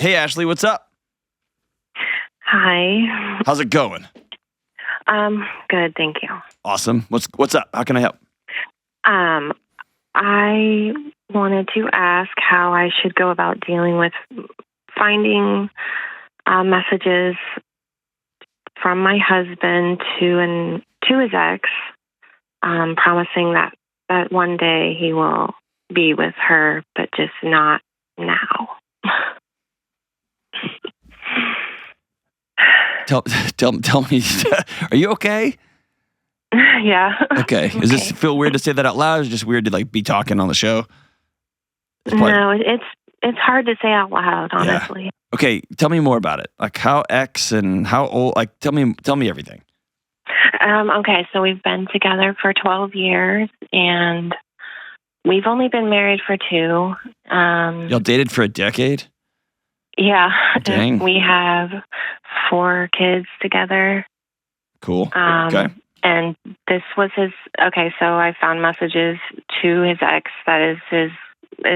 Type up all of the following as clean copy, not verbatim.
Hey, Ashley, what's up? Hi. How's it going? Good, thank you. Awesome. What's up? How can I help? I wanted to ask how I should go about dealing with finding messages from my husband to his ex, promising that one day he will be with her, but just not now. Tell me, are you okay? Yeah. Okay. Does this feel weird to say that out loud? Or is it just weird to like be talking on the show? No, it's hard to say out loud, honestly. Yeah. Okay, tell me more about it. Like how ex and how old? Like tell me everything. Okay, so we've been together for 12 years, and we've only been married for 2. Y'all dated for a decade? Yeah. Dang. We have 4 kids together. Cool. Okay. And this was okay, so I found messages to his ex, that is his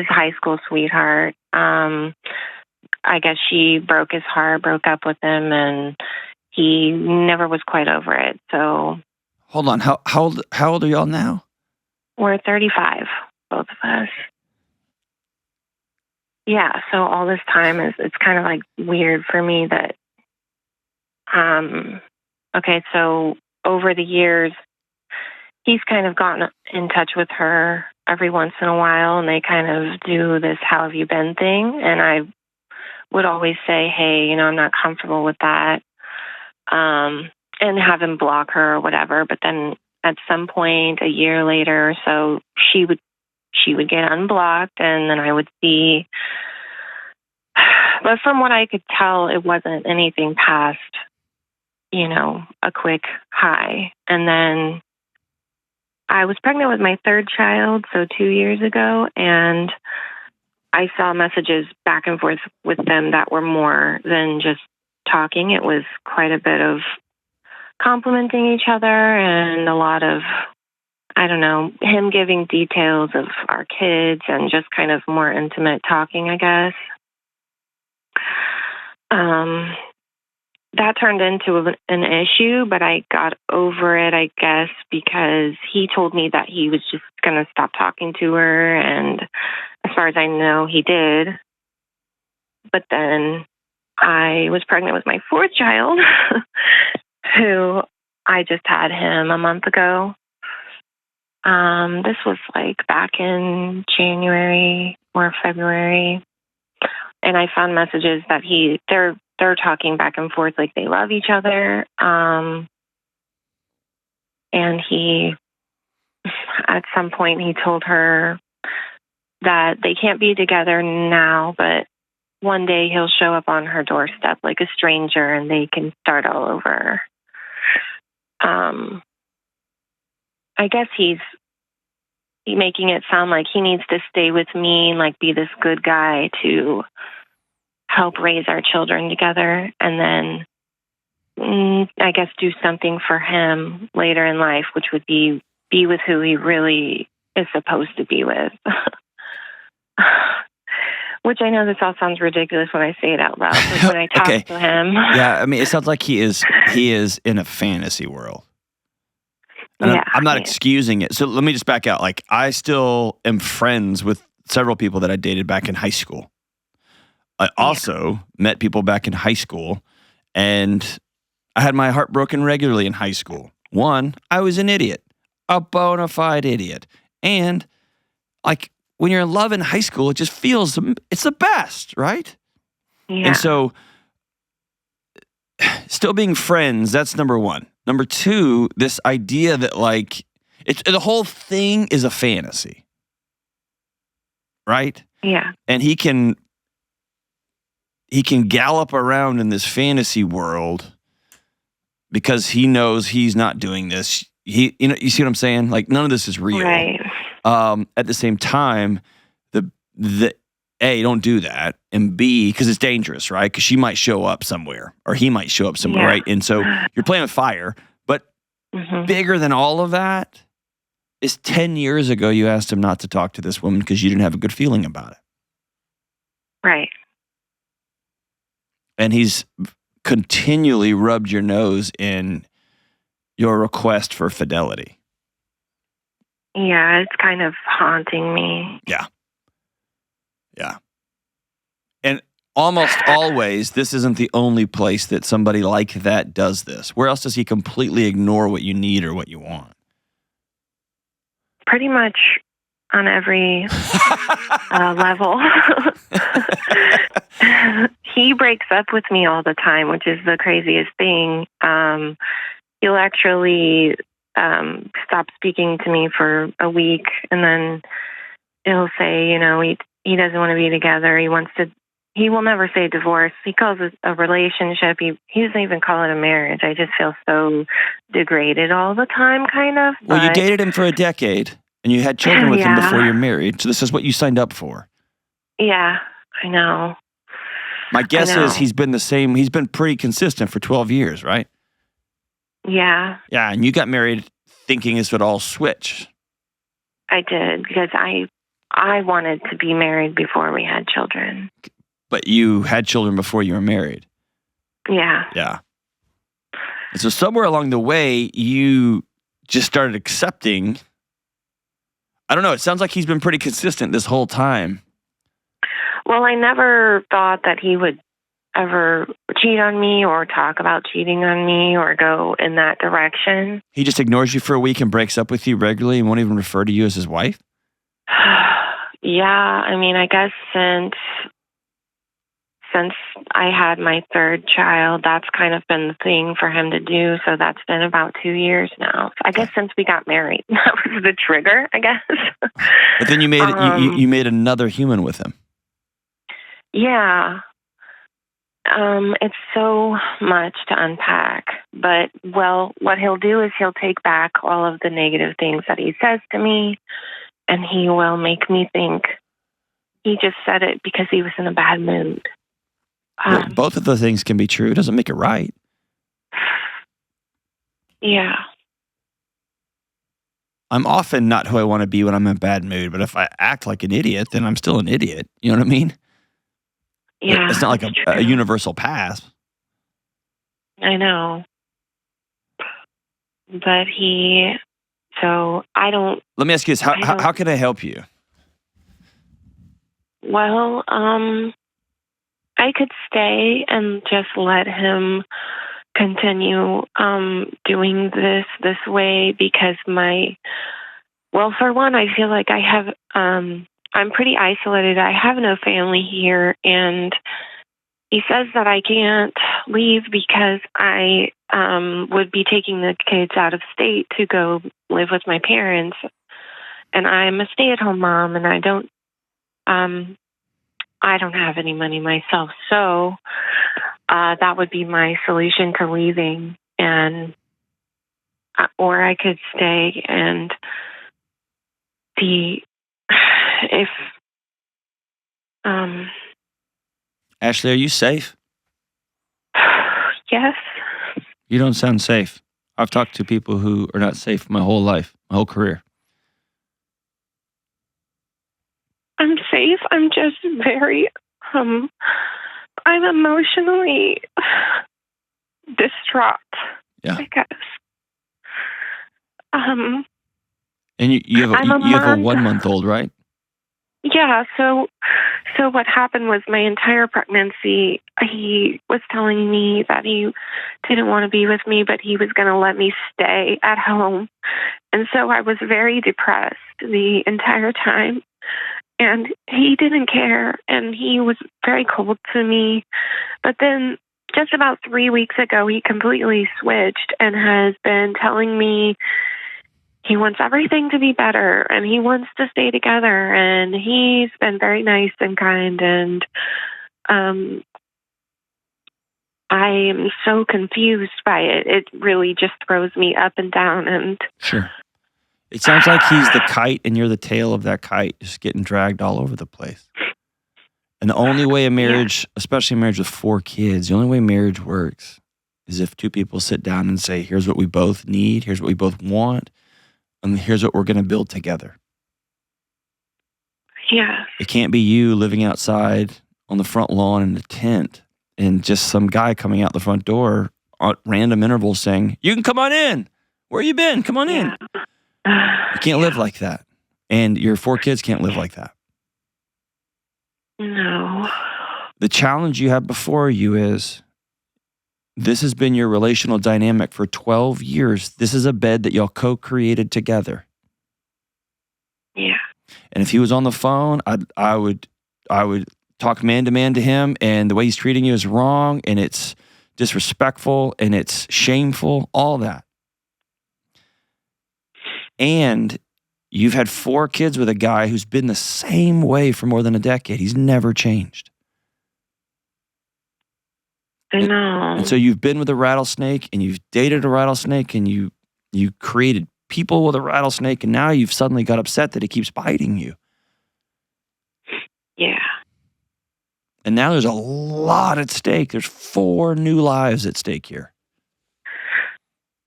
high school sweetheart. I guess she broke his heart, broke up with him, and he never was quite over it. So hold on, how old are y'all now? We're 35, both of us. Yeah, so all this time it's kind of like weird for me that okay, so over the years he's kind of gotten in touch with her every once in a while, and they kind of do this "how have you been" thing, and I would always say, hey, I'm not comfortable with that, and have him block her or whatever. But then at some point, a year later or so, she would get unblocked, and then I would see. But from what I could tell, it wasn't anything past, a quick hi. And then I was pregnant with my 3rd child, so 2 years ago, and I saw messages back and forth with them that were more than just talking. It was quite a bit of complimenting each other and a lot of, I don't know, him giving details of our kids and just kind of more intimate talking, I guess. That turned into an issue, but I got over it, I guess, because he told me that he was just going to stop talking to her, and as far as I know, he did. But then I was pregnant with my 4th child, who I just had him a month ago. This was like back in January or February, and I found messages that they're talking back and forth like they love each other. And he, at some point, he told her that they can't be together now, but one day he'll show up on her doorstep like a stranger and they can start all over. I guess he's making it sound like he needs to stay with me and like be this good guy to help raise our children together, and then I guess do something for him later in life, which would be with who he really is supposed to be with. Which I know this all sounds ridiculous when I say it out loud, but when I talk to him. Yeah, I mean, it sounds like he is in a fantasy world. And yeah, I'm not excusing it. So let me just back out. Like, I still am friends with several people that I dated back in high school. I also met people back in high school, and I had my heart broken regularly in high school. One, I was an idiot, a bona fide idiot. And like when you're in love in high school, it just feels, it's the best, right? Yeah. And so still being friends, that's number one. Number two, this idea that like, the whole thing is a fantasy, right? Yeah. And he can gallop around in this fantasy world because he knows he's not doing this. You see what I'm saying? Like, none of this is real. Right. At the same time, the A, don't do that, and B, because it's dangerous, right? Because she might show up somewhere, or he might show up somewhere, right? And so you're playing with fire. But bigger than all of that is 10 years ago you asked him not to talk to this woman because you didn't have a good feeling about it. Right. And he's continually rubbed your nose in your request for fidelity. Yeah, it's kind of haunting me. Yeah. And almost always, this isn't the only place that somebody like that does this. Where else does he completely ignore what you need or what you want? Pretty much on every level. He breaks up with me all the time, which is the craziest thing. He'll actually stop speaking to me for a week, and then he'll say, he doesn't want to be together. He will never say divorce. He calls it a relationship. He doesn't even call it a marriage. I just feel so degraded all the time, kind of. Well, you dated him for a decade, and you had children with him before you're married. So this is what you signed up for. Yeah, I know. My guess is he's been the same. He's been pretty consistent for 12 years, right? Yeah. Yeah, and you got married thinking this would all switch. I did, because I wanted to be married before we had children. But you had children before you were married. Yeah. Yeah. And so somewhere along the way, you just started accepting. I don't know. It sounds like he's been pretty consistent this whole time. Well, I never thought that he would ever cheat on me or talk about cheating on me or go in that direction. He just ignores you for a week and breaks up with you regularly and won't even refer to you as his wife? Yeah. I mean, I guess since I had my third child, that's kind of been the thing for him to do. So that's been about 2 years now. I guess since we got married, that was the trigger, I guess. But then you made you made another human with him. Yeah. It's so much to unpack. But, what he'll do is he'll take back all of the negative things that he says to me, and he will make me think he just said it because he was in a bad mood. Well, both of those things can be true. It doesn't make it right. Yeah. I'm often not who I want to be when I'm in a bad mood, but if I act like an idiot, then I'm still an idiot. You know what I mean? Yeah. It's not like a universal pass. I know. But I don't... Let me ask you this. How can I help you? Well, I could stay and just let him continue doing this way because for one, I feel like I have... I'm pretty isolated. I have no family here, and he says that I can't leave because I would be taking the kids out of state to go live with my parents, and I'm a stay-at-home mom, and I don't have any money myself, so that would be my solution to leaving, or I could stay and see if Ashley, are you safe? Yes. You don't sound safe. I've talked to people who are not safe my whole life, my whole career. I'm safe. I'm just very I'm emotionally distraught. Yeah. I guess. And you have a 1 month old, right? Yeah, so what happened was my entire pregnancy, he was telling me that he didn't want to be with me, but he was going to let me stay at home. And so I was very depressed the entire time. And he didn't care, and he was very cold to me. But then just about 3 weeks ago, he completely switched and has been telling me he wants everything to be better, and he wants to stay together, and he's been very nice and kind, and I am so confused by it. It really just throws me up and down. And sure. It sounds like he's the kite, and you're the tail of that kite, just getting dragged all over the place. And the only way a marriage, especially a marriage with 4 kids, the only way marriage works is if 2 people sit down and say, here's what we both need, here's what we both want, and here's what we're going to build together. Yeah. It can't be you living outside on the front lawn in a tent and just some guy coming out the front door at random intervals saying, "You can come on in. Where you been? Come on in." You can't live like that. And your 4 kids can't live like that. No. The challenge you have before you is, this has been your relational dynamic for 12 years. This is a bed that y'all co-created together. Yeah. And if he was on the phone, I would talk man to man to him, and the way he's treating you is wrong, and it's disrespectful, and it's shameful, all that. And you've had 4 kids with a guy who's been the same way for more than a decade. He's never changed. I know. And so you've been with a rattlesnake, and you've dated a rattlesnake, and you created people with a rattlesnake, and now you've suddenly got upset that he keeps biting you. Yeah. And now there's a lot at stake. There's 4 new lives at stake here.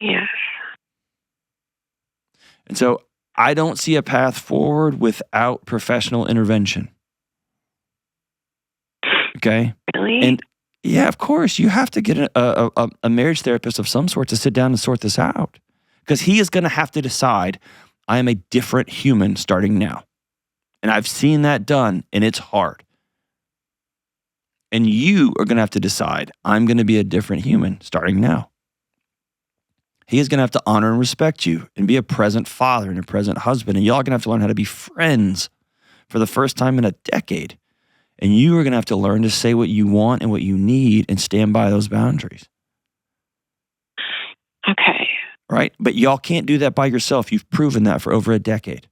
Yes. And so I don't see a path forward without professional intervention. Okay? Really? And yeah, of course, you have to get a marriage therapist of some sort to sit down and sort this out. Because he is going to have to decide, I am a different human starting now. And I've seen that done, and it's hard. And you are going to have to decide, I'm going to be a different human starting now. He is going to have to honor and respect you and be a present father and a present husband. And y'all are going to have to learn how to be friends for the first time in a decade. And you are going to have to learn to say what you want and what you need and stand by those boundaries. Okay. Right? But y'all can't do that by yourself. You've proven that for over a decade.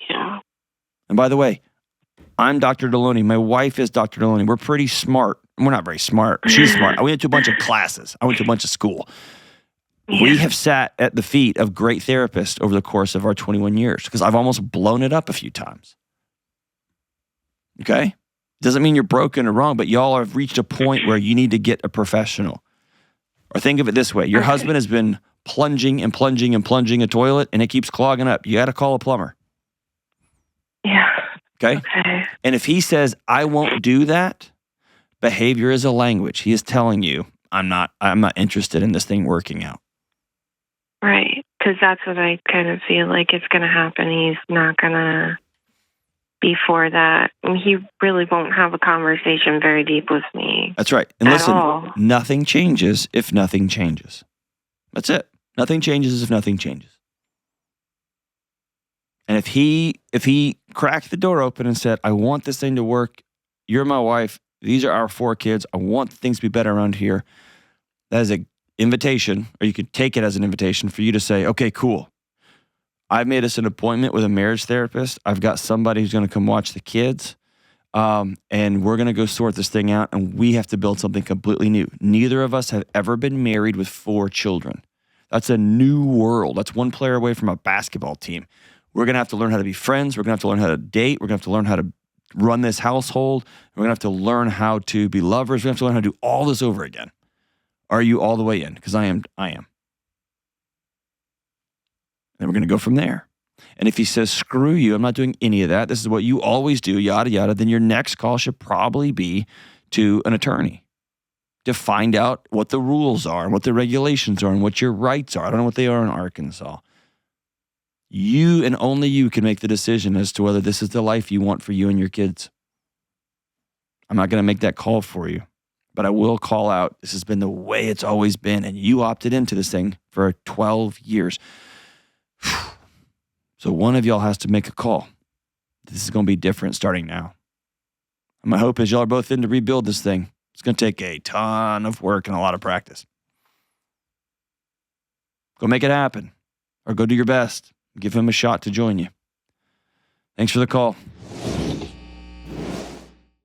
Yeah. And by the way, I'm Dr. Delony. My wife is Dr. Delony. We're pretty smart. We're not very smart. She's smart. I went to a bunch of classes. I went to a bunch of school. Yeah. We have sat at the feet of great therapists over the course of our 21 years because I've almost blown it up a few times. Okay? Doesn't mean you're broken or wrong, but y'all have reached a point where you need to get a professional. Or think of it this way. Your husband has been plunging and plunging and plunging a toilet, and it keeps clogging up. You got to call a plumber. Yeah. Okay? Okay. And if he says, I won't do that, behavior is a language. He is telling you, I'm not interested in this thing working out. Right. Because that's what I kind of feel like it's going to happen. He's not going to be for that. And he really won't have a conversation very deep with me. That's right. And at listen, all. Nothing changes if nothing changes. That's it. Nothing changes if nothing changes. And if he cracked the door open and said, I want this thing to work, you're my wife, these are our 4 kids, I want things to be better around here, that is an invitation, or you could take it as an invitation for you to say, okay, cool. I've made us an appointment with a marriage therapist. I've got somebody who's going to come watch the kids, and we're going to go sort this thing out, and we have to build something completely new. Neither of us have ever been married with 4 children. That's a new world. That's one player away from a basketball team. We're going to have to learn how to be friends. We're going to have to learn how to date. We're going to have to learn how to run this household. We're going to have to learn how to be lovers. We're going to have to learn how to do all this over again. Are you all the way in? Because I am. And then we're going to go from there. And if he says, screw you, I'm not doing any of that, this is what you always do, yada, yada, then your next call should probably be to an attorney to find out what the rules are and what the regulations are and what your rights are. I don't know what they are in Arkansas. You and only you can make the decision as to whether this is the life you want for you and your kids. I'm not going to make that call for you, but I will call out, this has been the way it's always been, and you opted into this thing for 12 years. So one of y'all has to make a call. This is going to be different starting now. And my hope is y'all are both in to rebuild this thing. It's going to take a ton of work and a lot of practice. Go make it happen, or go do your best. Give him a shot to join you. Thanks for the call.